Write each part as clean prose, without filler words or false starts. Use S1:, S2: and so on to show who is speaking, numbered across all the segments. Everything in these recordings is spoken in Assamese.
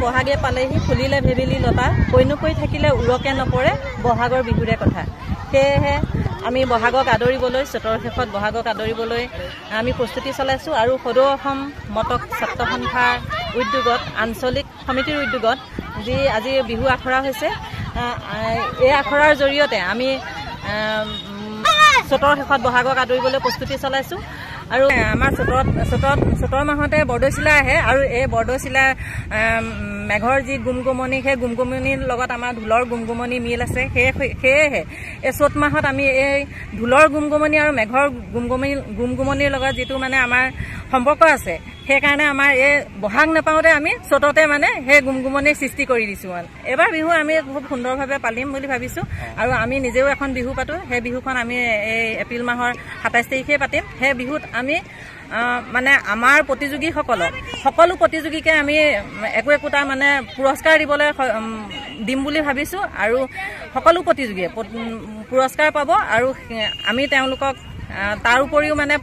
S1: বহাগে পালেহি ফুলিলে ভেবেলি লতা কৈনুকৈ থাকিলে উৰকে নপৰে বহাগৰ বিহুৰে কথা সেয়েহে আমি বহাগক আদৰিবলৈ চতৰ শেষত বহাগক আদৰিবলৈ আমি প্ৰস্তুতি চলাইছোঁ আৰু সদৌ অসম মটক ছাত্ৰ সন্থাৰ উদ্যোগত আঞ্চলিক সমিতিৰ উদ্যোগত যি আজি বিহু আখৰা হৈছে এই আখৰাৰ জৰিয়তে আমি চতৰ শেষত বহাগক আদৰিবলৈ প্ৰস্তুতি চলাইছোঁ আৰু আমাৰ চতৰ মাহতে বৰদৈচিলা আহে আৰু এই বৰদৈচিলা মেঘৰ যি গুমগুমনি সেই গুমগুমনিৰ লগত আমাৰ ঢোলৰ গুমগুমনি মিল আছে সেয়েহে এই চ'ত মাহত আমি এই ঢোলৰ গুমগুমনি আৰু মেঘৰ গুমগুমনিৰ লগত যিটো মানে আমাৰ সম্পৰ্ক আছে সেইকাৰণে আমাৰ এই বহাগ নাপাওঁতে আমি চ'ততে মানে সেই গুমগুমনিৰ সৃষ্টি কৰি দিছোঁ মানে এবাৰ বিহু আমি খুব সুন্দৰভাৱে পালিম বুলি ভাবিছোঁ আৰু আমি নিজেও এখন বিহু পাতোঁ সেই বিহুখন আমি এই এপ্ৰিল মাহৰ 27 তাৰিখে পাতিম সেই বিহুত আমি মানে আমাৰ প্ৰতিযোগীসকলক সকলো প্ৰতিযোগীকে আমি একোটা মানে পুৰস্কাৰ দিম বুলি ভাবিছোঁ আৰু সকলো প্ৰতিযোগীয়ে পুৰস্কাৰ পাব আৰু আমি তেওঁলোকক তাৰ উপৰিও মানে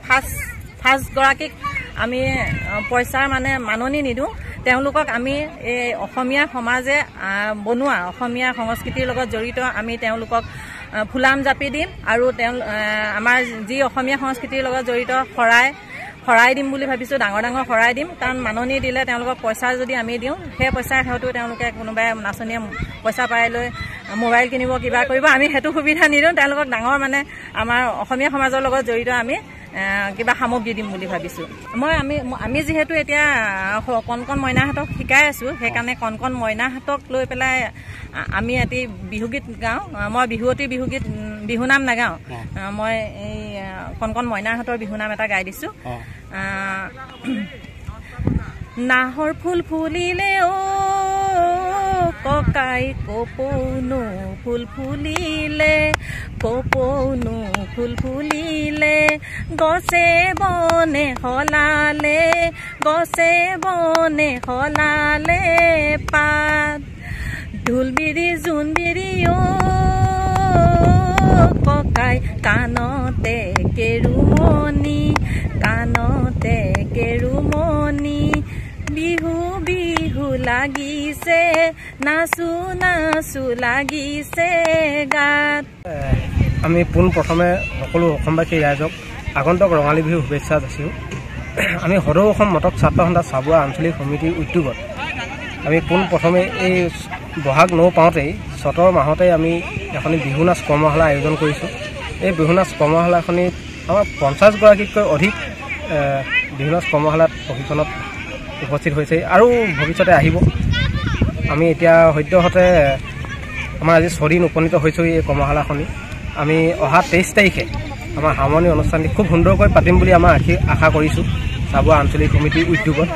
S1: ফাৰ্ষ্ট গৰাকীক আমি পইচাৰ মানে মাননি নিদিওঁ তেওঁলোকক আমি এই অসমীয়া সমাজে বনোৱা অসমীয়া সংস্কৃতিৰ লগত জড়িত আমি তেওঁলোকক ফুলাম জাপি দিম আৰু আমাৰ যি অসমীয়া সংস্কৃতিৰ লগত জড়িত শৰাই দিম বুলি ভাবিছোঁ ডাঙৰ শৰাই দিম কাৰণ মাননি দিলে তেওঁলোকক পইচা যদি আমি দিওঁ সেই পইচাৰ হয়তো তেওঁলোকে কোনোবাই নাচনীয়ে পইচা পাই লৈ মোবাইল কিনিব কিবা কৰিব আমি সেইটো সুবিধা নিদিওঁ তেওঁলোকক ডাঙৰ মানে আমাৰ অসমীয়া সমাজৰ লগত জড়িত আমি কিবা সামগ্ৰী দিম বুলি ভাবিছোঁ আমি যিহেতু এতিয়া কণ মইনাহঁতক শিকাই আছোঁ সেইকাৰণে কণ মইনাহঁতক লৈ পেলাই আমি এটি বিহুগীত গাওঁ মই বিহুগীত বিহুনাম নাগাওঁ মই এই কণ মইনাহঁতৰ বিহুনাম এটা গাই দিছোঁ নাহৰ ফুল ফুলিলে অ ককাই কপৌনো ফুল ফুলিলে কপৌনো ফুল ফুলিলে গছে বনে সলালে পাত ঢোলবিৰি জোনবিৰি অ ককাই কাণতে কেৰুমণি বিহু লাগিছে নাচু লাগিছে গাত
S2: আমি পোনপ্ৰথমে সকলো অসমবাসী ৰাইজক আগন্তুক ৰঙালী বিহু শুভেচ্ছা যাচিছোঁ আমি সদৌ অসম মটক ছাত্ৰ সন্থা চাবুৱা আঞ্চলিক সমিতিৰ উদ্যোগত আমি পোনপ্ৰথমে এই বহাগ পাওঁতেই চ'তৰ মাহতেই আমি এখন বিহু নাচ কৰ্মশালা আয়োজন কৰিছোঁ এই বিহু নাচ কৰ্মশালাখনিত আমাৰ 50 গৰাকীতকৈ অধিক বিহু নাচ কৰ্মশালাত প্ৰশিক্ষণত উপস্থিত হৈছে আৰু ভৱিষ্যতে আহিব আমি এতিয়া সদ্যহতে আমাৰ আজি 6 দিন উপনীত হৈছোঁ এই কৰ্মশালাখনি আমি অহা 23 তাৰিখে আমাৰ সামৰণি অনুষ্ঠানটি খুব সুন্দৰকৈ পাতিম বুলি আমাৰ আশা কৰিছোঁ চাবুৱা আঞ্চলিক সমিতিৰ উদ্যোগত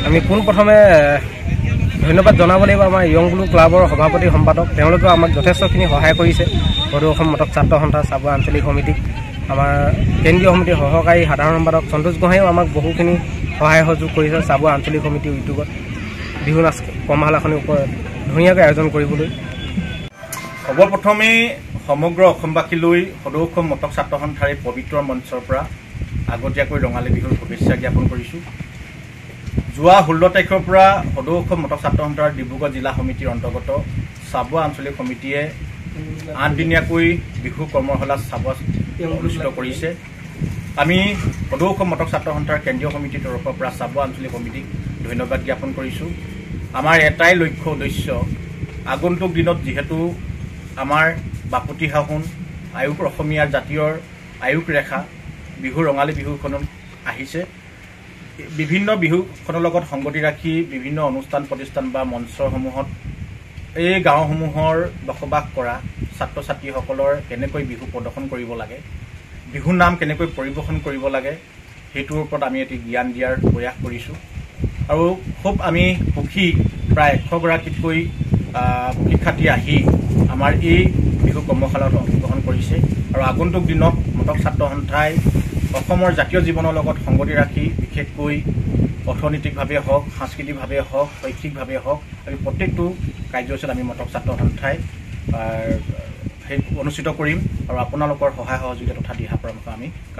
S2: আমি পোনপ্ৰথমে ধন্যবাদ জনাব লাগিব আমাৰ য়ং ব্লু ক্লাবৰ সভাপতি সম্পাদক তেওঁলোকেও আমাক যথেষ্টখিনি সহায় কৰিছে সদৌ অসম মটক ছাত্ৰ সন্থা চাবুৱা আঞ্চলিক সমিতিক আমাৰ কেন্দ্ৰীয় সমিতিৰ সহকাৰী সাধাৰণ সম্পাদক সন্তোষ গোহাঁইও আমাক বহুখিনি সহায় সহযোগ কৰিছে চাবুৱা আঞ্চলিক সমিতিৰ উদ্যোগত বিহু নাচ কৰ্মশালাখনিৰ ওপৰত ধুনীয়াকৈ আয়োজন কৰিবলৈ
S3: সৰ্বপ্ৰথমে সমগ্ৰ অসমবাসীলৈ সদৌ অসম মটক ছাত্ৰ সন্থাৰ এই পবিত্ৰ মঞ্চৰ পৰা আগতীয়াকৈ ৰঙালী বিহুৰ শুভেচ্ছা জ্ঞাপন কৰিছোঁ যোৱা 16 তাৰিখৰ পৰা সদৌ অসম মটক ছাত্ৰ সন্থাৰ ডিব্ৰুগড় জিলা সমিতিৰ অন্তৰ্গত চাবুৱা আঞ্চলিক সমিতিয়ে 8 দিনীয়াকৈ বিহু কৰ্মশালা চাবুৱাত অনুষ্ঠিত কৰিছে আমি সদৌ অসম মটক ছাত্ৰ সন্থাৰ কেন্দ্ৰীয় সমিতিৰ তৰফৰ পৰা চাবুৱা আঞ্চলিক সমিতিক ধন্যবাদ জ্ঞাপন কৰিছোঁ আমাৰ এটাই লক্ষ্য উদ্দেশ্য আগন্তুক দিনত যিহেতু আমাৰ বাপুতি সাহোন আয়ুস অসমীয়াৰ জাতীয় আয়ুস ৰেখা বিহু ৰঙালী বিহুখন আহিছে বিভিন্ন বিহুখনৰ লগত সংগতি ৰাখি বিভিন্ন অনুষ্ঠান প্ৰতিষ্ঠান বা মঞ্চসমূহত এই গাঁওসমূহৰ বসবাস কৰা ছাত্ৰ ছাত্ৰীসকলৰ কেনেকৈ বিহু প্ৰদৰ্শন কৰিব লাগে বিহু নাম কেনেকৈ পৰিৱেশন কৰিব লাগে সেইটোৰ ওপৰত আমি এটি জ্ঞান দিয়াৰ প্ৰয়াস কৰিছোঁ আৰু খুব আমি সুখী প্ৰায় 100 গৰাকীতকৈ শিক্ষাৰ্থী আহি আমাৰ এই বিহু কৰ্মশালাত অংশগ্ৰহণ কৰিছে আৰু আগন্তুক দিনত মটক ছাত্ৰ সন্থাই অসমৰ জাতীয় জীৱনৰ লগত সংগতি ৰাখি বিশেষকৈ অৰ্থনৈতিকভাৱে হওক সাংস্কৃতিকভাৱে হওক শৈক্ষিকভাৱে হওক আমি প্ৰত্যেকটো কাৰ্যসূচীত আমি মটক ছাত্ৰ সন্থাই অনুষ্ঠিত কৰিম আৰু আপোনালোকৰ সহায় সহযোগিতা তথা দিহা পৰামৰ্শ আমি